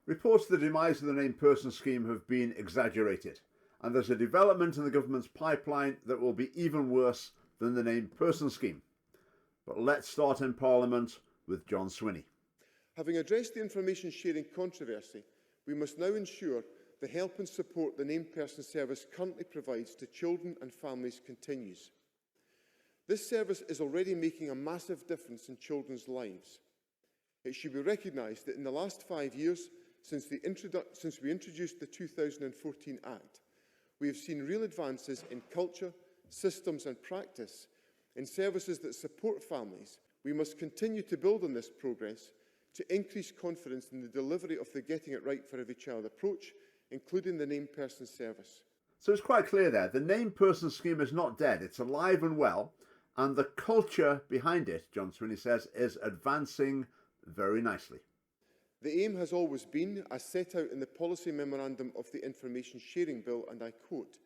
Reports of the demise of the named person scheme have been exaggerated, and there's a development in the government's pipeline that will be even worse than the named person scheme. But let's start in Parliament with John Swinney. Having addressed the information sharing controversy, we must now ensure the help and support the named person service currently provides to children and families continues. This service is already making a massive difference in children's lives. It should be recognised that in the last 5 years, since we introduced the 2014 Act, we have seen real advances in culture, systems and practice in services that support families. We must continue to build on this progress to increase confidence in the delivery of the Getting It Right for Every Child approach, including the named person service. So it's quite clear there, the named person scheme is not dead, it's alive and well, and the culture behind it, John Swinney says, is advancing very nicely. The aim has always been, as set out in the policy memorandum of the Information Sharing Bill, and I quote,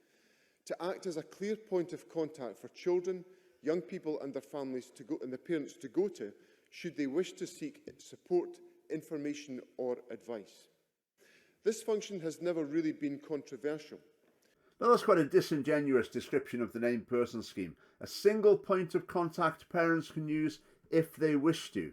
to act as a clear point of contact for children, young people and their families and their parents to go to should they wish to seek support, information or advice. This function has never really been controversial. Now that's quite a disingenuous description of the named person scheme. A single point of contact parents can use if they wish to.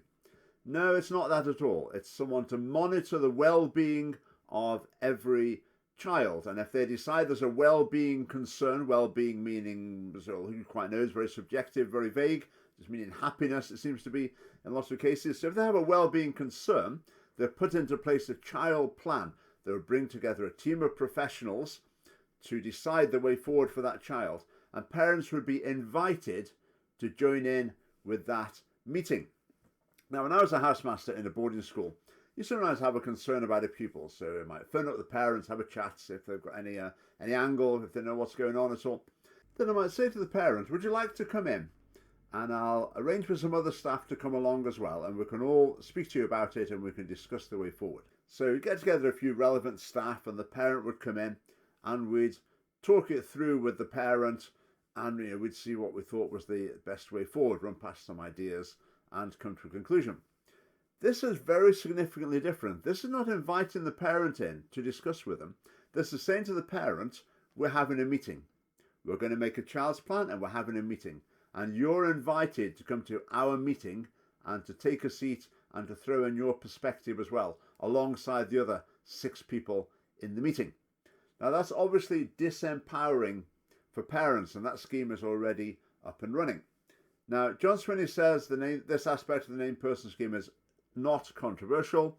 No, it's not that at all. It's someone to monitor the well-being of every child. And if they decide there's a well-being concern, well-being meaning, who quite knows, very subjective, very vague, just meaning happiness, it seems to be in lots of cases. So if they have a well-being concern, they'll put into place a child plan. They'll bring together a team of professionals to decide the way forward for that child. And parents would be invited to join in with that meeting. Now, when I was a housemaster in a boarding school, you sometimes have a concern about a pupil. So you might phone up the parents, have a chat, see if they've got any angle, if they know what's going on at all. Then I might say to the parent, would you like to come in? And I'll arrange for some other staff to come along as well, and we can all speak to you about it and we can discuss the way forward. So we get together a few relevant staff and the parent would come in and we'd talk it through with the parent and we'd see what we thought was the best way forward, run past some ideas and come to a conclusion. This is very significantly different. This is not inviting the parent in to discuss with them. This is saying to the parent, we're having a meeting. We're going to make a child's plan and we're having a meeting. And you're invited to come to our meeting and to take a seat and to throw in your perspective as well, alongside the other 6 people in the meeting. Now that's obviously disempowering for parents, and that scheme is already up and running. Now, John Swinney says this aspect of the named person scheme is not controversial.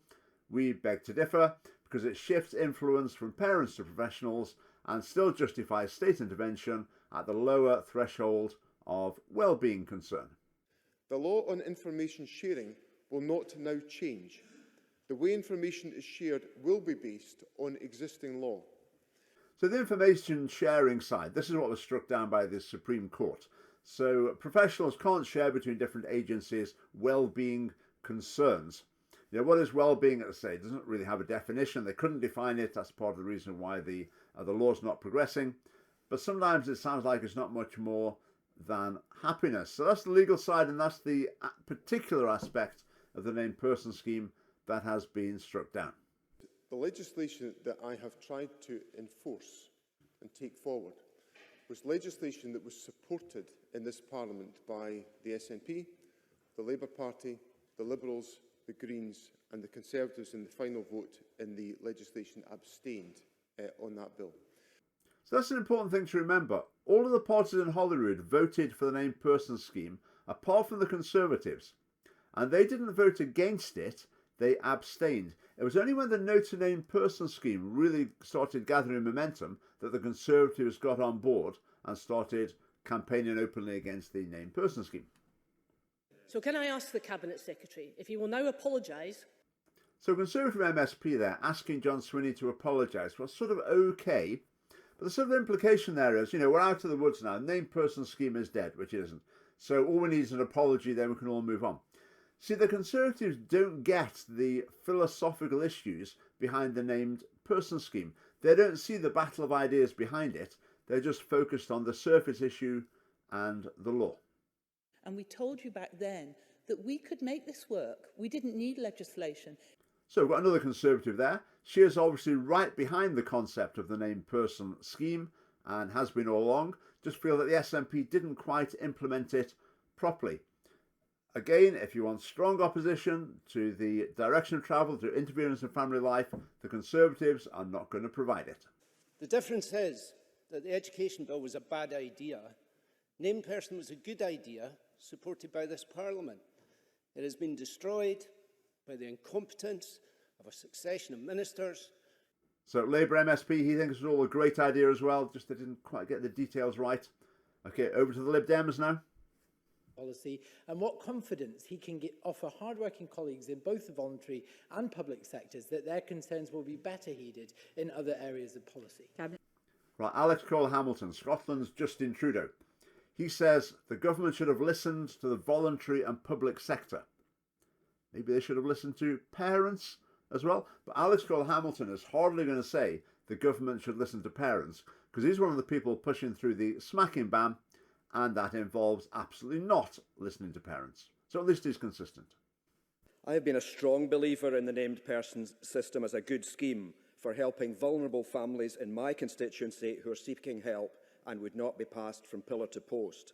We beg to differ because it shifts influence from parents to professionals and still justifies state intervention at the lower threshold of well-being concern. The law on information sharing will not now change. The way information is shared will be based on existing law. So the information sharing side, this is what was struck down by the Supreme Court. So professionals can't share between different agencies well-being concerns. What is well-being, let's say, doesn't really have a definition. They couldn't define it. That's part of the reason why the law's not progressing. But sometimes it sounds like it's not much more than happiness. So that's the legal side, and that's the particular aspect of the named person scheme that has been struck down. The legislation that I have tried to enforce and take forward was legislation that was supported in this Parliament by the SNP, the Labour Party, the Liberals, the Greens and the Conservatives in the final vote in the legislation abstained on that bill. So that's an important thing to remember. All of the parties in Holyrood voted for the named person scheme, apart from the Conservatives. And they didn't vote against it, they abstained. It was only when the no to named person scheme really started gathering momentum that the Conservatives got on board and started campaigning openly against the named person scheme. So can I ask the Cabinet Secretary if he will now apologise? So Conservative MSP there asking John Swinney to apologise was sort of okay. But the sort of implication there is, we're out of the woods now. The named person scheme is dead, which it isn't. So all we need is an apology, then we can all move on. See, the Conservatives don't get the philosophical issues behind the named person scheme. They don't see the battle of ideas behind it. They're just focused on the surface issue and the law. And we told you back then that we could make this work. We didn't need legislation. So we've got another Conservative there. She is obviously right behind the concept of the named person scheme and has been all along. Just feel that the SNP didn't quite implement it properly. Again, if you want strong opposition to the direction of travel, to interference in family life, the Conservatives are not going to provide it. The difference is that the Education Bill was a bad idea. Named person was a good idea, supported by this Parliament. It has been destroyed by the incompetence of a succession of ministers. So Labour MSP, he thinks it was all a great idea as well, just they didn't quite get the details right. Okay, over to the Lib Dems now. Policy and what confidence he can offer hard-working colleagues in both the voluntary and public sectors that their concerns will be better heeded in other areas of policy. Right, Alex Cole-Hamilton, Scotland's Justin Trudeau. He says the government should have listened to the voluntary and public sector. Maybe they should have listened to parents as well. But Alex Cole-Hamilton is hardly going to say the government should listen to parents, because he's one of the people pushing through the smacking ban, and that involves absolutely not listening to parents. So at least he's consistent. I have been a strong believer in the named persons system as a good scheme for helping vulnerable families in my constituency who are seeking help and would not be passed from pillar to post.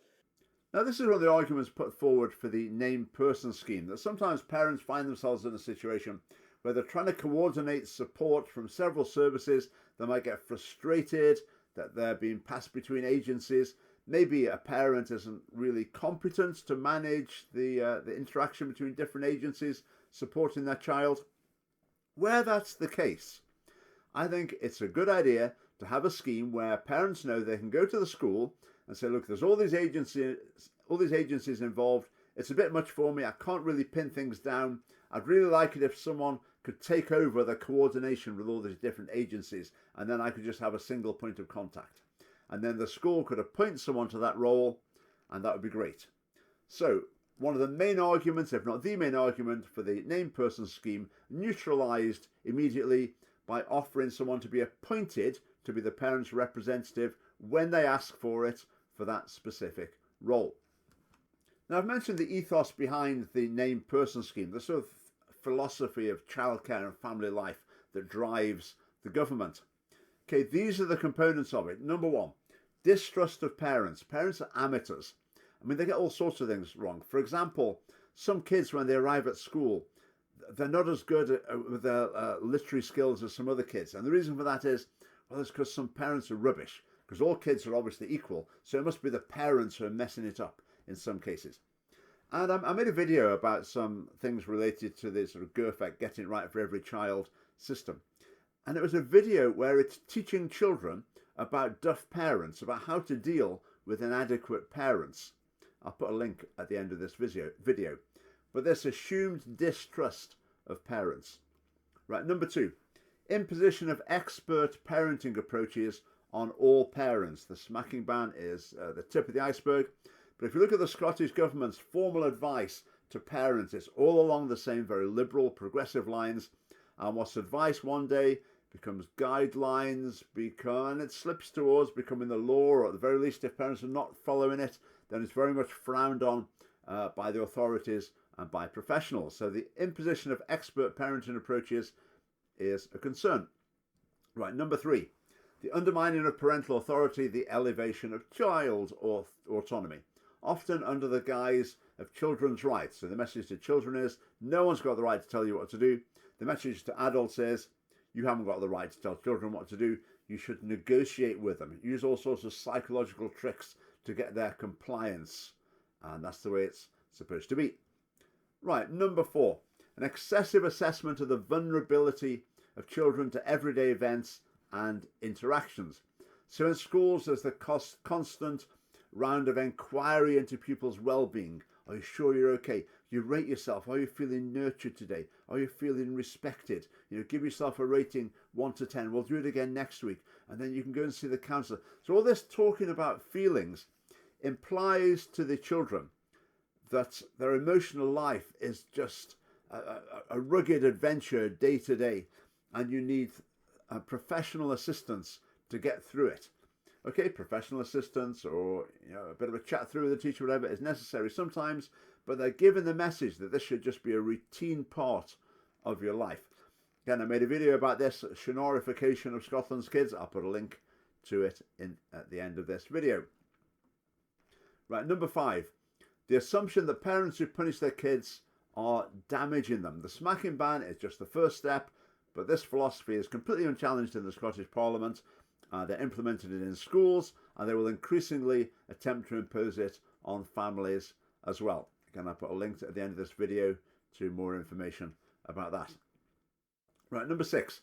Now, this is one of the arguments put forward for the named person scheme, that sometimes parents find themselves in a situation where they're trying to coordinate support from several services. They might get frustrated that they're being passed between agencies. Maybe a parent isn't really competent to manage the interaction between different agencies supporting their child. Where that's the case, I think it's a good idea to have a scheme where parents know they can go to the school and say, look, there's all these agencies involved. It's a bit much for me. I can't really pin things down. I'd really like it if someone could take over the coordination with all these different agencies, and then I could just have a single point of contact. And then the school could appoint someone to that role, and that would be great. So one of the main arguments, if not the main argument, for the named person scheme neutralised immediately by offering someone to be appointed to be the parent's representative when they ask for it for that specific role. Now, I've mentioned the ethos behind the named person scheme, the sort of philosophy of childcare and family life that drives the government. Okay, these are the components of it. Number one, distrust of parents. Parents are amateurs. I mean, they get all sorts of things wrong. For example, some kids, when they arrive at school, they're not as good with their literary skills as some other kids. And the reason for that is, well, it's because some parents are rubbish, because all kids are obviously equal. So it must be the parents who are messing it up in some cases. And I made a video about some things related to this sort of GERFEC, Getting It Right for Every Child system. And it was a video where it's teaching children about duff parents, about how to deal with inadequate parents. I'll put a link at the end of this video. But this assumed distrust of parents. Right, number two, imposition of expert parenting approaches on all parents. The smacking ban is the tip of the iceberg. But if you look at the Scottish Government's formal advice to parents, it's all along the same very liberal, progressive lines. And what's advice one day becomes guidelines, and it slips towards becoming the law, or at the very least, if parents are not following it, then it's very much frowned on by the authorities and by professionals. So the imposition of expert parenting approaches is a concern. Right, number three, the undermining of parental authority, the elevation of child autonomy, often under the guise of children's rights. So the message to children is, no one's got the right to tell you what to do. The message to adults is, you haven't got the right to tell children what to do. You should negotiate with them. Use all sorts of psychological tricks to get their compliance. And that's the way it's supposed to be. Right, number four, an excessive assessment of the vulnerability of children to everyday events and interactions. So in schools, there's the constant round of inquiry into pupils' well-being. Are you sure you're okay? You rate yourself. Are you feeling nurtured today? Are you feeling respected? You know, give yourself a rating 1 to 10. We'll do it again next week. And then you can go and see the counsellor. So all this talking about feelings implies to the children that their emotional life is just a rugged adventure day to day. And you need professional assistance to get through it. Okay, professional assistance or a bit of a chat through with the teacher, whatever is necessary sometimes, but they're given the message that this should just be a routine part of your life. Again, I made a video about this, Shinorification of Scotland's kids. I'll put a link to it at the end of this video. Right, number 5, the assumption that parents who punish their kids are damaging them. The smacking ban is just the first step, but this philosophy is completely unchallenged in the Scottish Parliament. They're implemented it in schools, and they will increasingly attempt to impose it on families as well. Again, I'll put a link at the end of this video to more information about that. Right, number 6,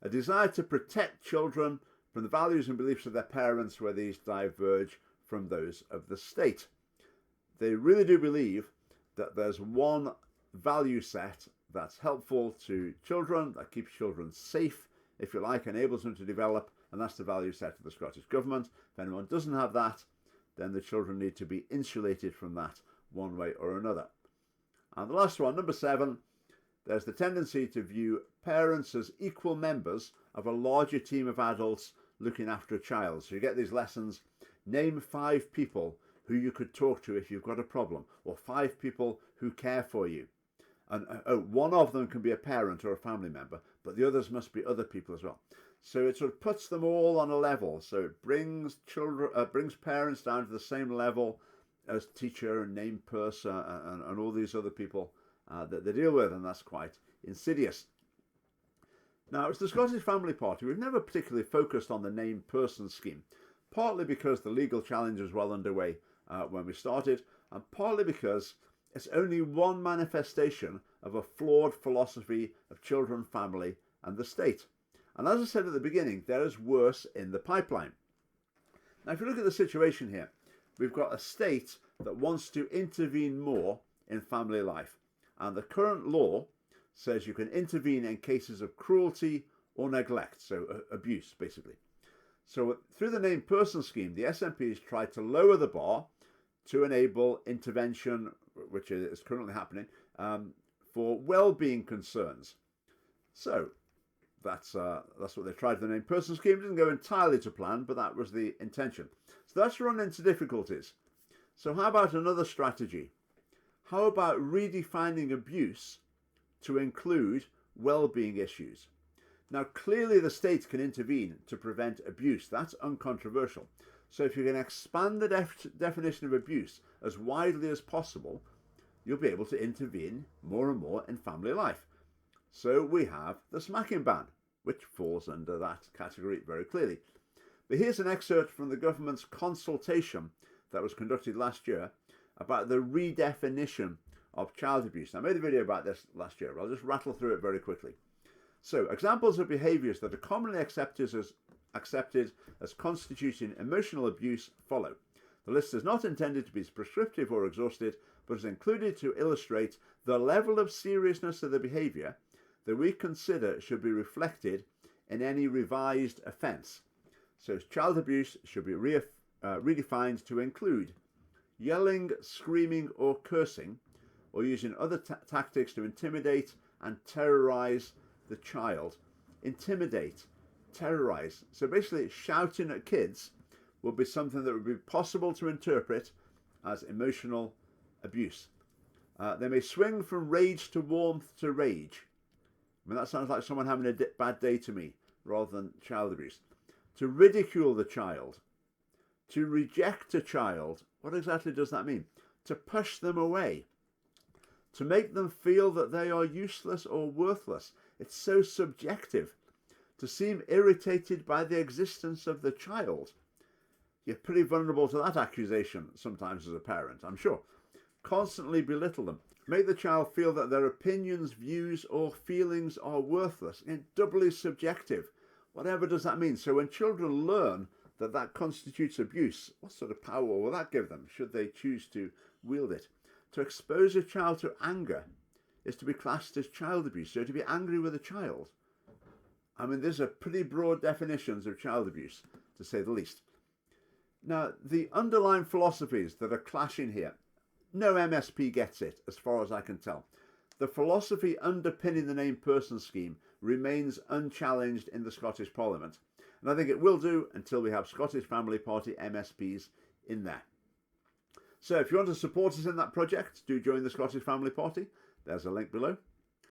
a desire to protect children from the values and beliefs of their parents where these diverge from those of the state. They really do believe that there's one value set that's helpful to children, that keeps children safe, if you like, enables them to develop, and that's the value set of the Scottish Government. If anyone doesn't have that, then the children need to be insulated from that one way or another. And the last one, number 7, there's the tendency to view parents as equal members of a larger team of adults looking after a child. So you get these lessons, name 5 people who you could talk to if you've got a problem, or 5 people who care for you. And one of them can be a parent or a family member, but the others must be other people as well. So it sort of puts them all on a level. So it brings parents down to the same level as teacher and named person and all these other people that they deal with, and that's quite insidious. Now, as the Scottish Family Party, we've never particularly focused on the named person scheme, partly because the legal challenge was well underway when we started, and partly because it's only one manifestation of a flawed philosophy of children, family, and the state. And as I said at the beginning, there is worse in the pipeline. Now, if you look at the situation here, we've got a state that wants to intervene more in family life. And the current law says you can intervene in cases of cruelty or neglect, so abuse, basically. So through the named person scheme, the SNPs tried to lower the bar to enable intervention, which is currently happening, for well-being concerns. So that's what they tried. The named person scheme didn't go entirely to plan, but that was the intention. So that's run into difficulties. So how about another strategy? How about redefining abuse to include well-being issues? Now, clearly the state can intervene to prevent abuse. That's uncontroversial. So if you can expand the definition of abuse as widely as possible, you'll be able to intervene more and more in family life. So we have the smacking ban, which falls under that category very clearly. But here's an excerpt from the government's consultation that was conducted last year about the redefinition of child abuse. I made a video about this last year, but I'll just rattle through it very quickly. So, examples of behaviours that are commonly accepted as constituting emotional abuse follow. The list is not intended to be prescriptive or exhaustive, but is included to illustrate the level of seriousness of the behaviour that we consider should be reflected in any revised offence. So child abuse should be redefined to include yelling, screaming or cursing, or using other tactics to intimidate and terrorise the child. Intimidate, terrorise. So basically shouting at kids will be something that would be possible to interpret as emotional abuse. They may swing from rage to warmth to rage. I mean, that sounds like someone having a bad day to me, rather than child abuse. To ridicule the child. To reject a child. What exactly does that mean? To push them away. To make them feel that they are useless or worthless. It's so subjective. To seem irritated by the existence of the child. You're pretty vulnerable to that accusation sometimes as a parent, I'm sure. Constantly belittle them. Make the child feel that their opinions, views or feelings are worthless. And doubly subjective. Whatever does that mean? So when children learn that that constitutes abuse, what sort of power will that give them, should they choose to wield it? To expose a child to anger is to be classed as child abuse. So to be angry with a child, I mean, these are pretty broad definitions of child abuse, to say the least. Now, the underlying philosophies that are clashing here, no MSP gets it, as far as I can tell. The philosophy underpinning the named person scheme remains unchallenged in the Scottish Parliament. And I think it will do until we have Scottish Family Party MSPs in there. So if you want to support us in that project, do join the Scottish Family Party. There's a link below.